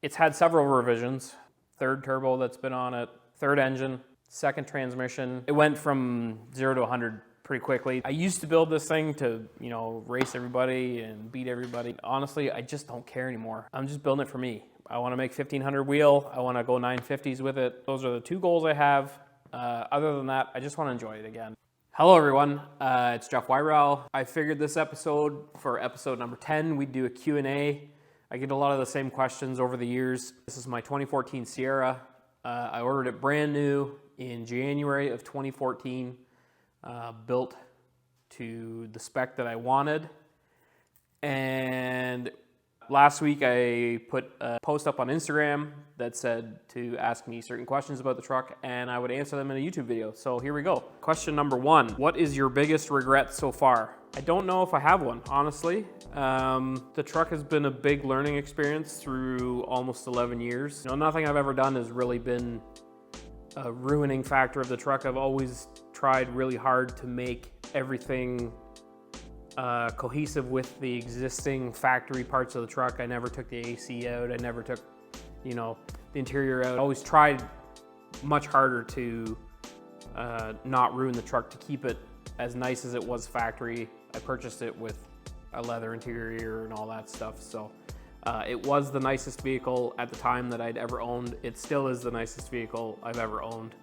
It's had several revisions. Third turbo that's been on it, third engine, second transmission. It went from 0 to 100 pretty quickly. I used to build this thing to, race everybody and beat everybody. Honestly, I just don't care anymore. I'm just building it for me. I want to make 1500 wheel. I want to go 950s with it. Those are the two goals I have. Other than that, I just want to enjoy it again. Hello everyone, it's Jeff Wyrell. I figured this episode, for episode number 10, we'd do a Q&A. I get a lot of the same questions over the years. This is my 2014 Sierra. I ordered it brand new in January of 2014, built to the spec that I wanted. And last week I put a post up on Instagram that said to ask me certain questions about the truck and I would answer them in a YouTube video. So here we go. Question number 1, what is your biggest regret so far? I don't know if I have one, honestly. The truck has been a big learning experience through almost 11 years. Nothing I've ever done has really been a ruining factor of the truck. I've always tried really hard to make everything cohesive with the existing factory parts of the truck. I never took the AC out. I never took, the interior out. I always tried much harder to not ruin the truck, to keep it as nice as it was factory. I purchased it with a leather interior and all that stuff. So it was the nicest vehicle at the time that I'd ever owned. It still is the nicest vehicle I've ever owned.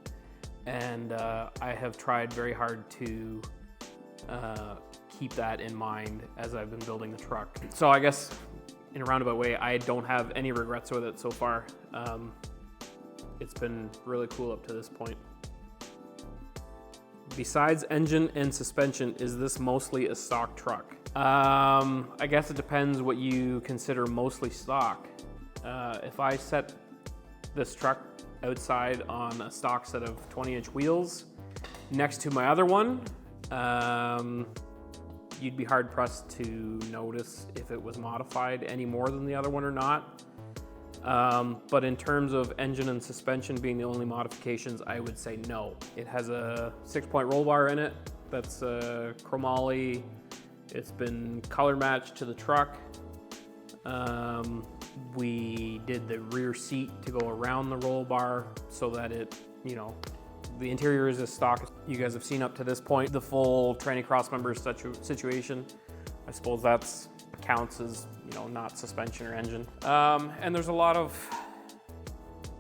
And I have tried very hard to keep that in mind as I've been building the truck. So I guess in a roundabout way, I don't have any regrets with it so far. It's been really cool up to this point. Besides engine and suspension, is this mostly a stock truck? I guess it depends what you consider mostly stock. If I set this truck outside on a stock set of 20-inch wheels next to my other one, you'd be hard pressed to notice if it was modified any more than the other one or not. But in terms of engine and suspension being the only modifications, I would say no. It has a 6-point roll bar in it that's chromoly. It's been color matched to the truck. We did the rear seat to go around the roll bar so that it, the interior is a stock you guys have seen up to this point. The full tranny cross member situation, I suppose that's counts as, not suspension or engine. And there's a lot of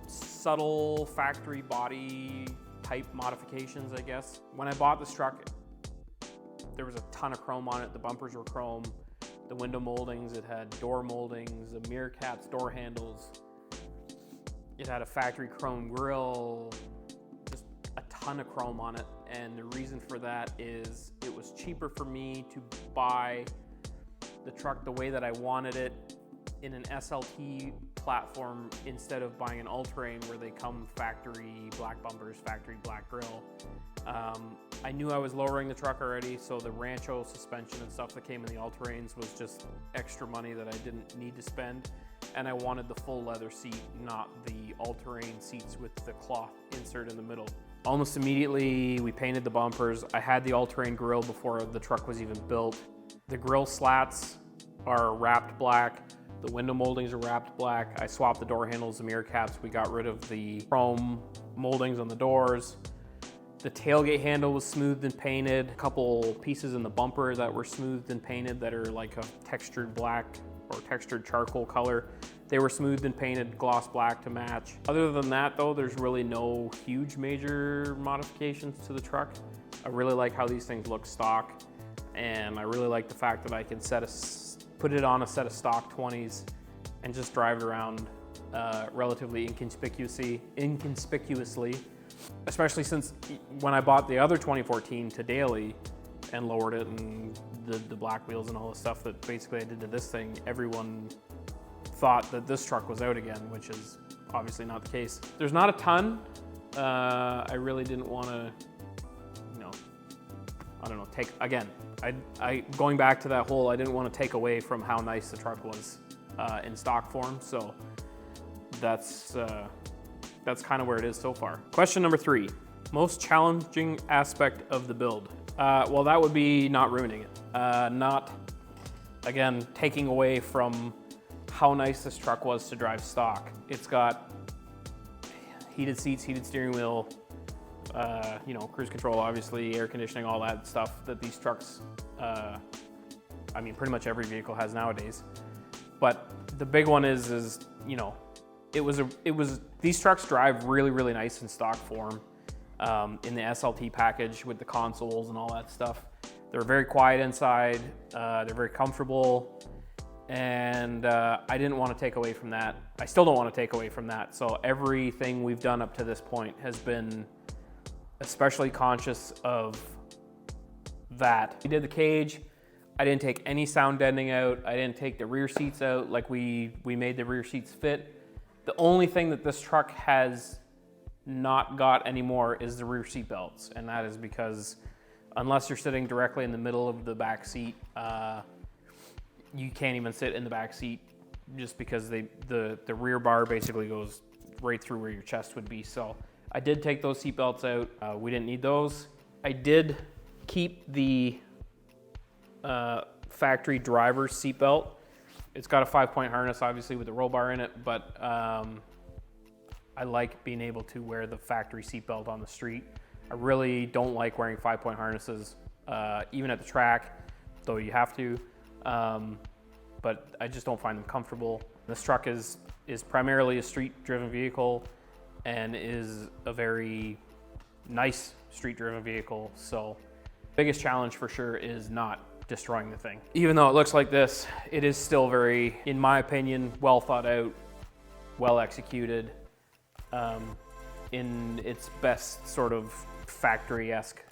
subtle factory body type modifications, I guess. When I bought this truck, there was a ton of chrome on it. The bumpers were chrome, the window moldings, it had door moldings, the mirror caps, door handles. It had a factory chrome grille, just a ton of chrome on it. And the reason for that is it was cheaper for me to buy the truck the way that I wanted it in an SLT platform instead of buying an all-terrain where they come factory black bumpers, factory black grille. I knew I was lowering the truck already, so the Rancho suspension and stuff that came in the all-terrains was just extra money that I didn't need to spend. And I wanted the full leather seat, not the all-terrain seats with the cloth insert in the middle. Almost immediately, we painted the bumpers. I had the all-terrain grille before the truck was even built. The grille slats are wrapped black. The window moldings are wrapped black. I swapped the door handles, the mirror caps. We got rid of the chrome moldings on the doors. The tailgate handle was smoothed and painted. A couple pieces in the bumper that were smoothed and painted that are like a textured black or textured charcoal color. They were smoothed and painted gloss black to match. Other than that though, there's really no huge major modifications to the truck. I really like how these things look stock. And I really like the fact that I can put it on a set of stock 20s and just drive it around relatively inconspicuously, especially since when I bought the other 2014 to daily and lowered it and the black wheels and all the stuff that basically I did to this thing, everyone thought that this truck was out again, which is obviously not the case. There's not a ton. I really didn't want to, I don't know, going back to that whole, I didn't want to take away from how nice the truck was in stock form. So that's kind of where it is so far. Question number 3, most challenging aspect of the build. Well, that would be not ruining it. Not, again, taking away from how nice this truck was to drive stock. It's got heated seats, heated steering wheel, you know, cruise control, obviously, air conditioning, all that stuff that these trucks, I mean, pretty much every vehicle has nowadays. But the big one is you know, these trucks drive really, really nice in stock form, in the SLT package with the consoles and all that stuff. They're very quiet inside, they're very comfortable, and I didn't want to take away from that. I still don't want to take away from that. So everything we've done up to this point has been especially conscious of that. We did the cage. I didn't take any sound deadening out. I didn't take the rear seats out. Like we made the rear seats fit. The only thing that this truck has not got anymore is the rear seat belts, and that is because unless you're sitting directly in the middle of the back seat, you can't even sit in the back seat just because the rear bar basically goes right through where your chest would be. So I did take those seat belts out. We didn't need those. I did keep the factory driver's seat belt. It's got a 5-point harness, obviously, with the roll bar in it, but I like being able to wear the factory seat belt on the street. I really don't like wearing 5-point harnesses, even at the track, though you have to, but I just don't find them comfortable. This truck is primarily a street-driven vehicle and is a very nice street-driven vehicle, so biggest challenge for sure is not destroying the thing. Even though it looks like this, it is still very, in my opinion, well thought out, well executed, in its best sort of factory-esque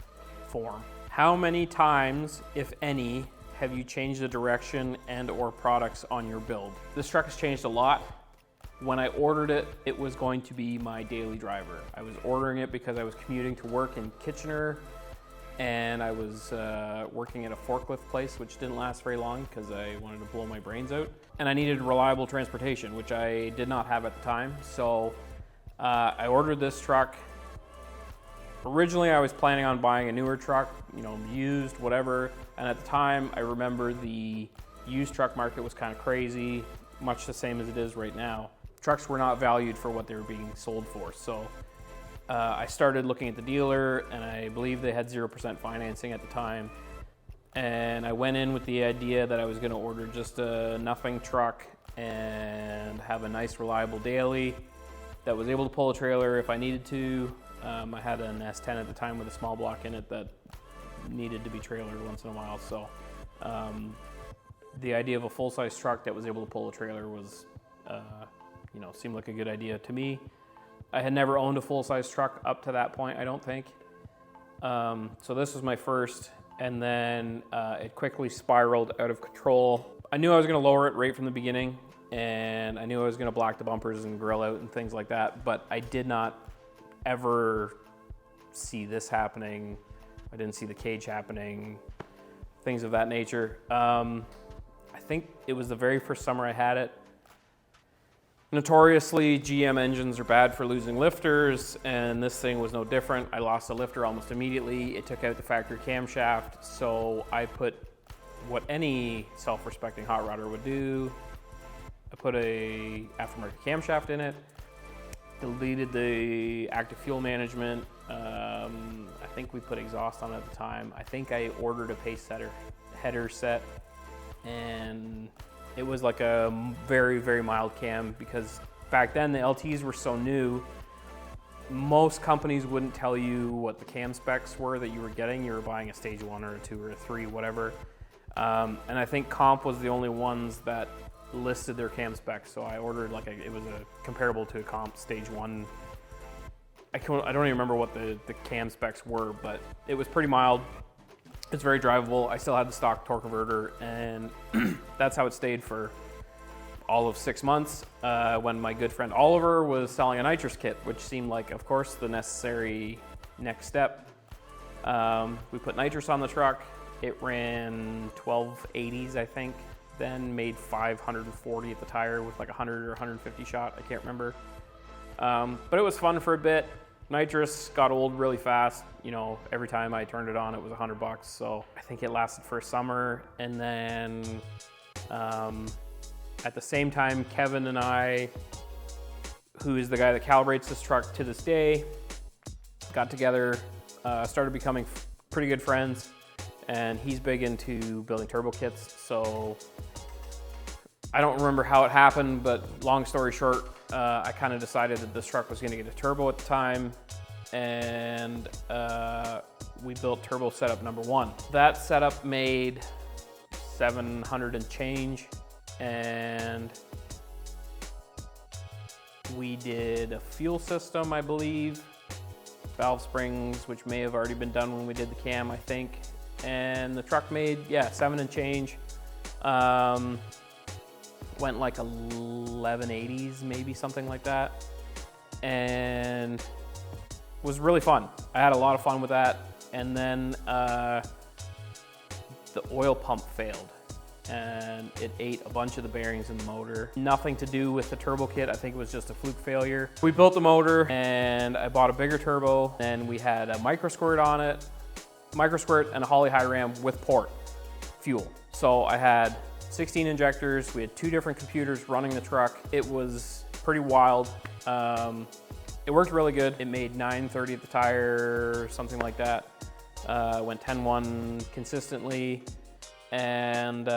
form. How many times, if any, have you changed the direction and or products on your build? This truck has changed a lot. When I ordered it, it was going to be my daily driver. I was ordering it because I was commuting to work in Kitchener, and I was working at a forklift place, which didn't last very long because I wanted to blow my brains out. And I needed reliable transportation, which I did not have at the time. So I ordered this truck. Originally, I was planning on buying a newer truck, you know, used, whatever. And at the time, I remember the used truck market was kind of crazy, much the same as it is right now. Trucks were not valued for what they were being sold for. So I started looking at the dealer, and I believe they had 0% financing at the time. And I went in with the idea that I was going to order just a nothing truck and have a nice, reliable daily that was able to pull a trailer if I needed to. I had an S10 at the time with a small block in it that needed to be trailered once in a while. So the idea of a full-size truck that was able to pull a trailer was, you know, seemed like a good idea to me. I had never owned a full-size truck up to that point, I don't think. So this was my first, and then it quickly spiraled out of control. I knew I was going to lower it right from the beginning, and I knew I was going to block the bumpers and grill out and things like that, but I did not ever see this happening. I didn't see the cage happening, things of that nature. I think it was the very first summer I had it. Notoriously, GM engines are bad for losing lifters, and this thing was no different. I lost a lifter almost immediately. It took out the factory camshaft, so I put what any self-respecting hot rodder would do. I put a aftermarket camshaft in it, deleted the active fuel management. I think we put exhaust on it at the time. I think I ordered a pace setter header set, and it was like a very, very mild cam because back then the LTs were so new. Most companies wouldn't tell you what the cam specs were that you were getting. You were buying a stage 1 or a 2 or a 3, whatever. And I think Comp was the only ones that listed their cam specs. So I ordered it was a comparable to a Comp stage 1. I don't even remember what the cam specs were, but it was pretty mild. It's very drivable. I still had the stock torque converter, and that's how it stayed for all of 6 months when my good friend Oliver was selling a nitrous kit, which seemed like, of course, the necessary next step. We put nitrous on the truck. It ran 1280s, I think, then made 540 at the tire with like 100 or 150 shot. I can't remember. But it was fun for a bit. Nitrous got old really fast. You know, every time I turned it on, it was $100. So I think it lasted for a summer, and then At the same time, Kevin and I, who is the guy that calibrates this truck to this day, got together, started becoming pretty good friends, and he's big into building turbo kits. So I don't remember how it happened, but long story short, I kind of decided that this truck was going to get a turbo at the time, and we built turbo setup number 1. That setup made 700 and change, and we did a fuel system, I believe, valve springs, which may have already been done when we did the cam, I think, and the truck made, yeah, 7 and change. Went like 1180s, maybe something like that, and was really fun. I had a lot of fun with that, and then the oil pump failed, and it ate a bunch of the bearings in the motor. Nothing to do with the turbo kit. I think it was just a fluke failure. We built the motor, and I bought a bigger turbo, and we had a micro squirt on it, micro squirt and a Holley high ram with port fuel. So I had 16 injectors. We had 2 different computers running the truck. It was pretty wild. It worked really good. It made 930 at the tire, something like that. Went 10-1 consistently, and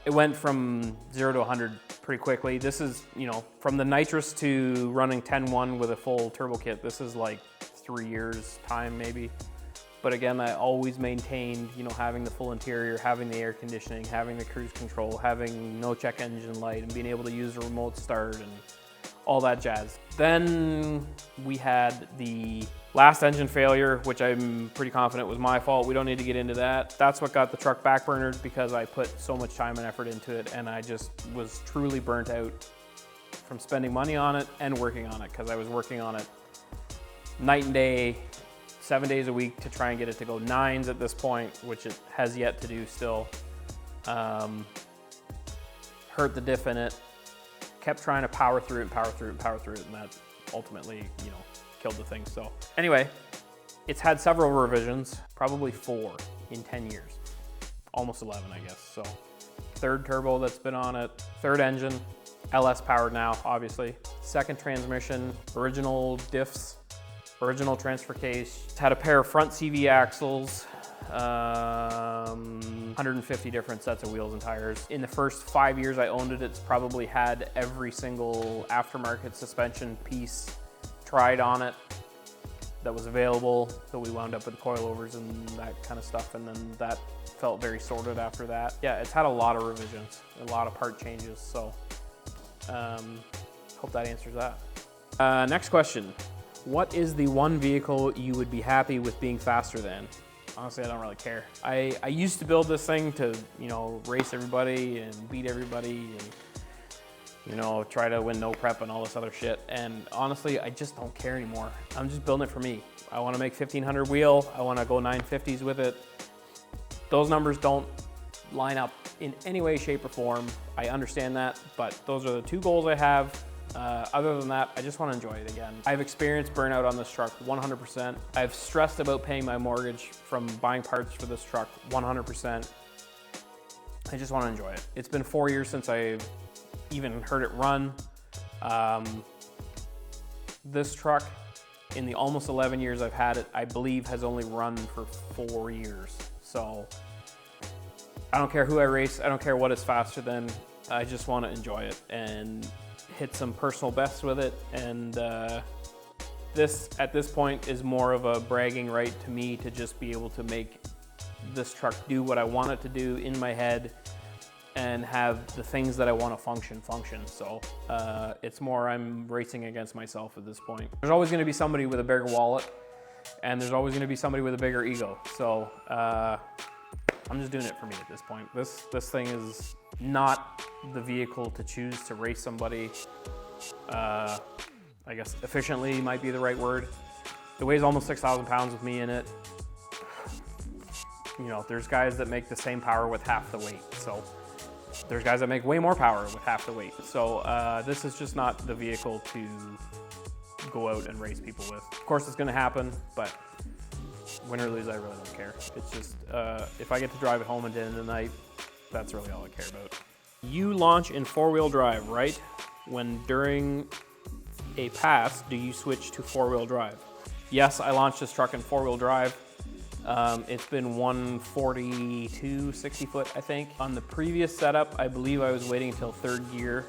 it went from 0 to 100 pretty quickly. This is, you know, from the nitrous to running 10-1 with a full turbo kit, this is like 3 years time maybe. But again, I always maintained, you know, having the full interior, having the air conditioning, having the cruise control, having no check engine light, and being able to use a remote start and all that jazz. Then we had the last engine failure, which I'm pretty confident was my fault. We don't need to get into that. That's what got the truck backburnered, because I put so much time and effort into it, and I just was truly burnt out from spending money on it and working on it, because I was working on it night and day, 7 days a week to try and get it to go 9s at this point, which it has yet to do still. Hurt the diff in it, kept trying to power through it, and that ultimately, you know, killed the thing. So anyway, it's had several revisions, probably 4 in 10 years, almost 11, I guess. So 3rd turbo that's been on it, 3rd engine, LS powered now, obviously. 2nd transmission, original diffs, original transfer case. It's had a pair of front CV axles, 150 different sets of wheels and tires. In the first 5 years I owned it, it's probably had every single aftermarket suspension piece tried on it that was available. So we wound up with coilovers and that kind of stuff, and then that felt very sorted after that. Yeah, it's had a lot of revisions, a lot of part changes, so hope that answers that. Next question. What is the one vehicle you would be happy with being faster than? Honestly, I don't really care. I used to build this thing to, you know, race everybody and beat everybody and, you know, try to win no prep and all this other shit. And honestly, I just don't care anymore. I'm just building it for me. I want to make 1500 wheel. I want to go 950s with it. Those numbers don't line up in any way, shape, or form. I understand that, but those are the 2 goals I have. Other than that, I just want to enjoy it again. I've experienced burnout on this truck 100%. I've stressed about paying my mortgage from buying parts for this truck 100%. I just want to enjoy it. It's been 4 years since I've even heard it run. This truck, in the almost 11 years I've had it, I believe has only run for 4 years. So I don't care who I race. I don't care what it's faster than. I just want to enjoy it and hit some personal bests with it, and this at this point is more of a bragging right to me to just be able to make this truck do what I want it to do in my head and have the things that I want to function. So it's more I'm racing against myself at this point. There's always going to be somebody with a bigger wallet, and there's always going to be somebody with a bigger ego. So I'm just doing it for me at this point. This thing is not the vehicle to choose to race somebody. I guess efficiently might be the right word. It weighs almost 6,000 pounds with me in it. You know, there's guys that make the same power with half the weight. So there's guys that make way more power with half the weight. So this is just not the vehicle to go out and race people with. Of course it's gonna happen, but win or lose, I really don't care. It's just, if I get to drive it home at the end of the night, that's really all I care about. You launch in four-wheel drive, right? When during a pass, do you switch to four-wheel drive? Yes, I launched this truck in four-wheel drive. It's been 142, 60 foot, I think. On the previous setup, I believe I was waiting until third gear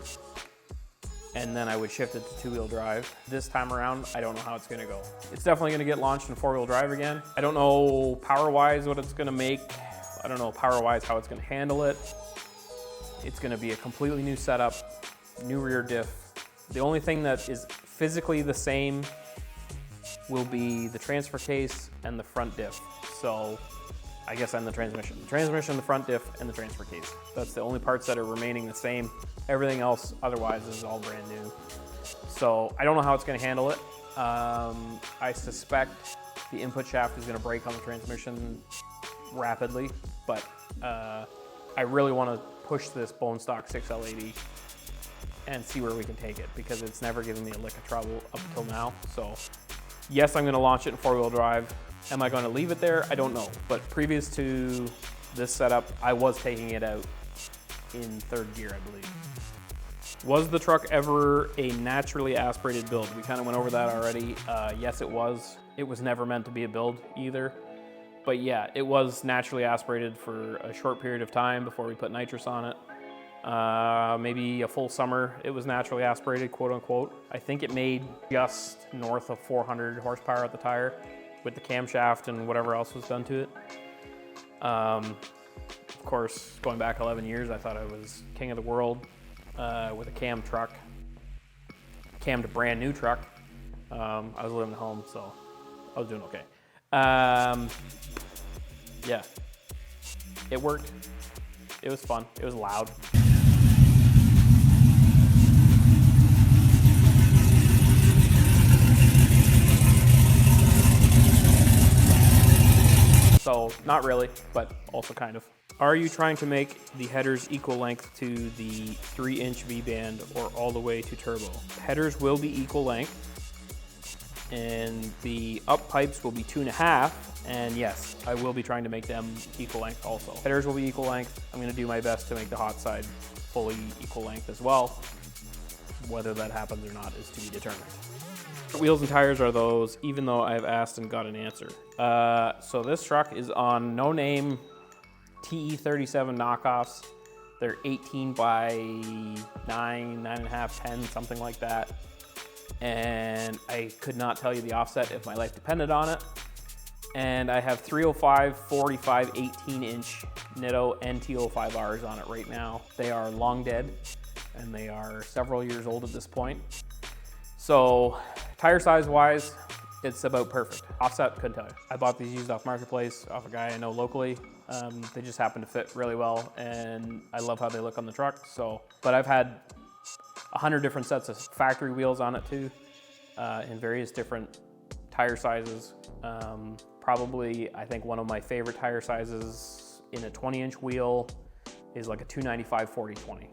and then I would shift it to two-wheel drive. This time around, I don't know how it's gonna go. It's definitely gonna get launched in four-wheel drive again. I don't know power-wise what it's gonna make. I don't know power-wise how it's gonna handle it. It's gonna be a completely new setup, new rear diff. The only thing that is physically the same will be the transfer case and the front diff. So I guess and the transmission. The transmission, the front diff, and the transfer case. That's the only parts that are remaining the same. Everything else otherwise is all brand new. So I don't know how it's gonna handle it. I suspect the input shaft is gonna break on the transmission rapidly, but I really wanna push this bone stock 6L80 and see where we can take it, because it's never given me a lick of trouble up until now. So yes, I'm gonna launch it in four-wheel drive. Am I gonna leave it there? I don't know. But previous to this setup, I was taking it out in third gear, I believe. Was the truck ever a naturally aspirated build? We kind of went over that already. Yes, it was. It was never meant to be a build either. But yeah, it was naturally aspirated for a short period of time before we put nitrous on it. Maybe a full summer, it was naturally aspirated, quote unquote. I think it made just north of 400 horsepower at the tire with the camshaft and whatever else was done to it. Of course, going back 11 years, I thought I was king of the world with a cam truck, cammed a brand new truck. I was living at home, so I was doing okay. Yeah, it worked. It was fun. It was loud. So not really, but also kind of. Are you trying to make the headers equal length to the 3-inch V-band or all the way to turbo? Headers will be equal length, and the up pipes will be 2.5, and yes, I will be trying to make them equal length also. Headers will be equal length. I'm gonna do my best to make the hot side fully equal length as well. Whether that happens or not is to be determined. Wheels and tires are those, even though I've asked and got an answer. So this truck is on no name TE37 knockoffs. They're 18 by 9.5, 10, something like that. And I could not tell you the offset if my life depended on it. And I have 305, 45, 18-inch Nitto NT05Rs on it right now. They are long dead, and they are several years old at this point. So tire size wise, it's about perfect. Offset, couldn't tell you. I bought these used off Marketplace, off a guy I know locally. They just happen to fit really well, and I love how they look on the truck. So, but I've had 100 different sets of factory wheels on it too, in various different tire sizes. Probably, I think one of my favorite tire sizes in a 20-inch wheel is like a 295 40/20.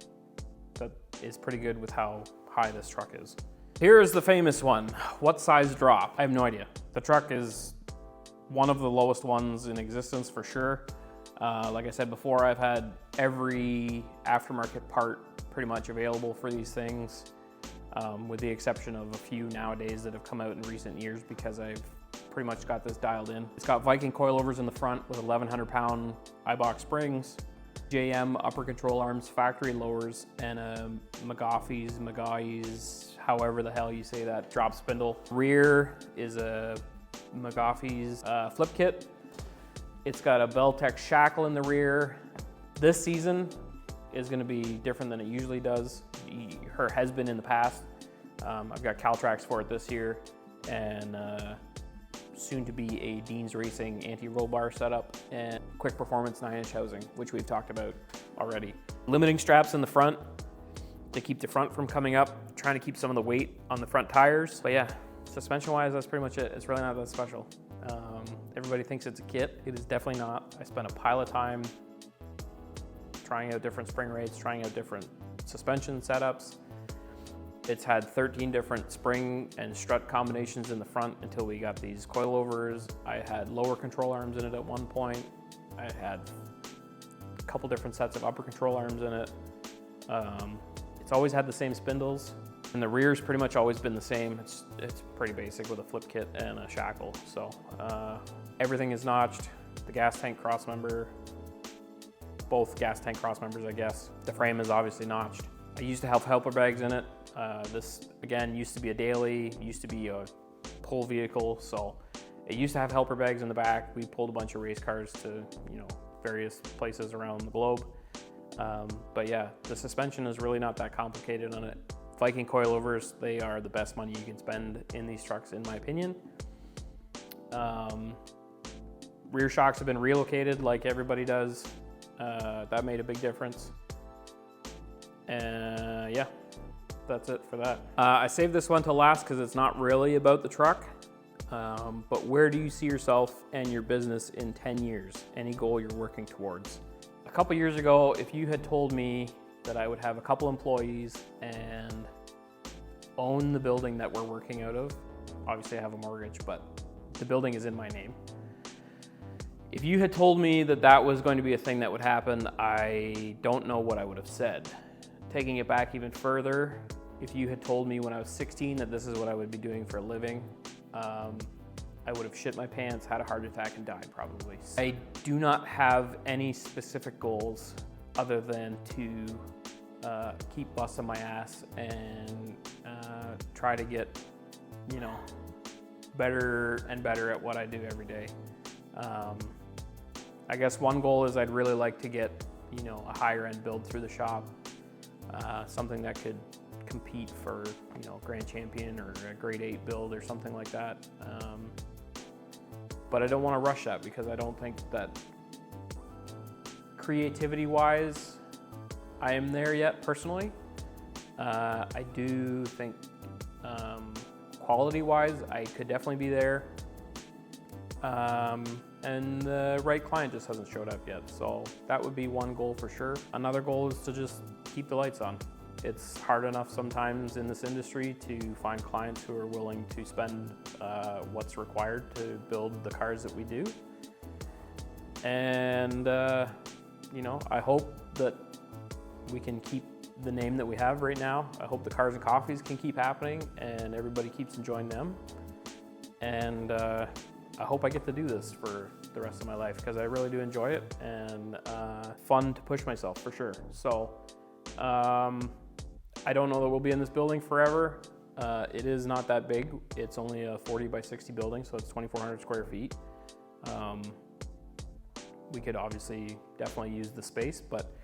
That is pretty good with how high this truck is. Here is the famous one. What size drop? I have no idea. The truck is one of the lowest ones in existence for sure. Like I said before, I've had every aftermarket part pretty much available for these things, with the exception of a few nowadays that have come out in recent years because I've pretty much got this dialed in. It's got Viking coilovers in the front with 1,100 pound iBox springs, JM upper control arms, factory lowers, and a Magaffy's, however the hell you say that, drop spindle. Rear is a Magaffy's flip kit. It's got a Beltec shackle in the rear. This season is gonna be different than it usually does, or has been in the past. I've got Caltrax for it this year, and soon to be a Dean's Racing anti-roll bar setup, and quick performance 9-inch housing, which we've talked about already. Limiting straps in the front to keep the front from coming up, trying to keep some of the weight on the front tires. But yeah, suspension wise, that's pretty much it. It's really not that special. Everybody thinks it's a kit. It is definitely not. I spent a pile of time trying out different spring rates, trying out different suspension setups. It's had 13 different spring and strut combinations in the front until we got these coilovers. I had lower control arms in it at one point. I had a couple different sets of upper control arms in it. It's always had the same spindles, and the rear's pretty much always been the same. It's pretty basic with a flip kit and a shackle. So everything is notched. The gas tank cross member, both gas tank cross members, I guess. The frame is obviously notched. I used to have helper bags in it. This, again, used to be a daily, used to be a pull vehicle. So it used to have helper bags in the back. We pulled a bunch of race cars to, various places around the globe. But yeah, the suspension is really not that complicated on it. Viking coilovers, they are the best money you can spend in these trucks, in my opinion. Rear shocks have been relocated like everybody does. That made a big difference. And yeah, that's it for that. I saved this one to last because it's not really about the truck. But where do you see yourself and your business in 10 years? Any goal you're working towards? A couple years ago, if you had told me that I would have a couple employees and own the building that we're working out of, obviously I have a mortgage, but the building is in my name. If you had told me that that was going to be a thing that would happen, I don't know what I would have said. Taking it back even further, if you had told me when I was 16 that this is what I would be doing for a living, I would have shit my pants, had a heart attack, and died probably. I do not have any specific goals other than to keep busting my ass and try to get, better and better at what I do every day. I guess one goal is I'd really like to get, a higher end build through the shop, something that could compete for, Grand Champion or a grade 8 build or something like that. But I don't want to rush that because I don't think that creativity wise, I am there yet personally. I do think quality wise, I could definitely be there. And the right client just hasn't showed up yet. So that would be one goal for sure. Another goal is to just keep the lights on. It's hard enough sometimes in this industry to find clients who are willing to spend what's required to build the cars that we do. And, I hope that we can keep the name that we have right now. I hope the Cars and Coffees can keep happening and everybody keeps enjoying them. And I hope I get to do this for the rest of my life because I really do enjoy it and fun to push myself for sure. So I don't know that we'll be in this building forever. It is not that big. It's only a 40 by 60 building, so it's 2,400 square feet. We could obviously definitely use the space, but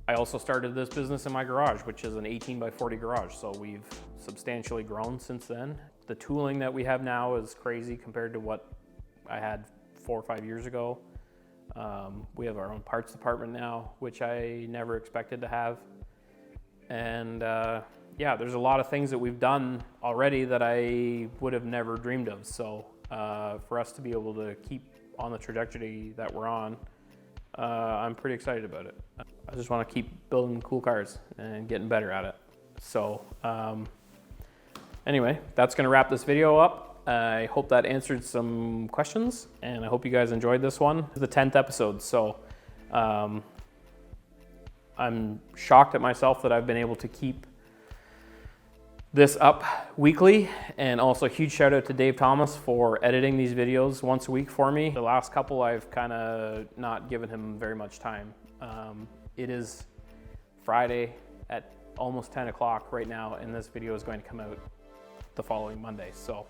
I also started this business in my garage, which is an 18 by 40 garage. So we've substantially grown since then. The tooling that we have now is crazy compared to what I had 4 or 5 years ago. We have our own parts department now, which I never expected to have. And there's a lot of things that we've done already that I would have never dreamed of. So for us to be able to keep on the trajectory that we're on, I'm pretty excited about it. I just want to keep building cool cars and getting better at it. So anyway, that's going to wrap this video up. I hope that answered some questions, and I hope you guys enjoyed this one. It's the 10th episode, so I'm shocked at myself that I've been able to keep this up weekly. And also a huge shout out to Dave Thomas for editing these videos once a week for me. The last couple I've kind of not given him very much time. It is Friday at almost 10 o'clock right now, and this video is going to come out the following Monday. So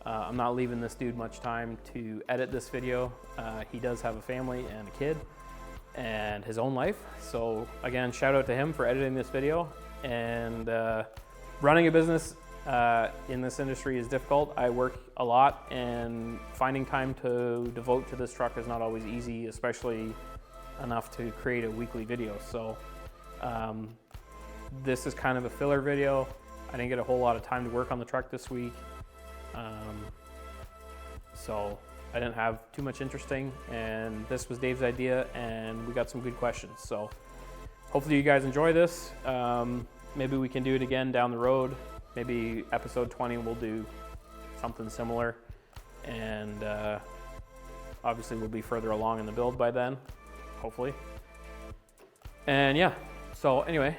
I'm not leaving this dude much time to edit this video. He does have a family and a kid and his own life. So again, shout out to him for editing this video. And running a business in this industry is difficult. I work a lot, and finding time to devote to this truck is not always easy, especially enough to create a weekly video. So this is kind of a filler video. I didn't get a whole lot of time to work on the truck this week. So I didn't have too much interesting, and this was Dave's idea, and we got some good questions. So hopefully you guys enjoy this. Maybe we can do it again down the road. Maybe episode 20 we'll do something similar, and obviously we'll be further along in the build by then, hopefully. And yeah, so anyway,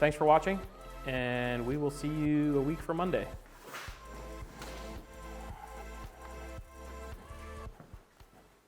thanks for watching, and we will see you a week from Monday.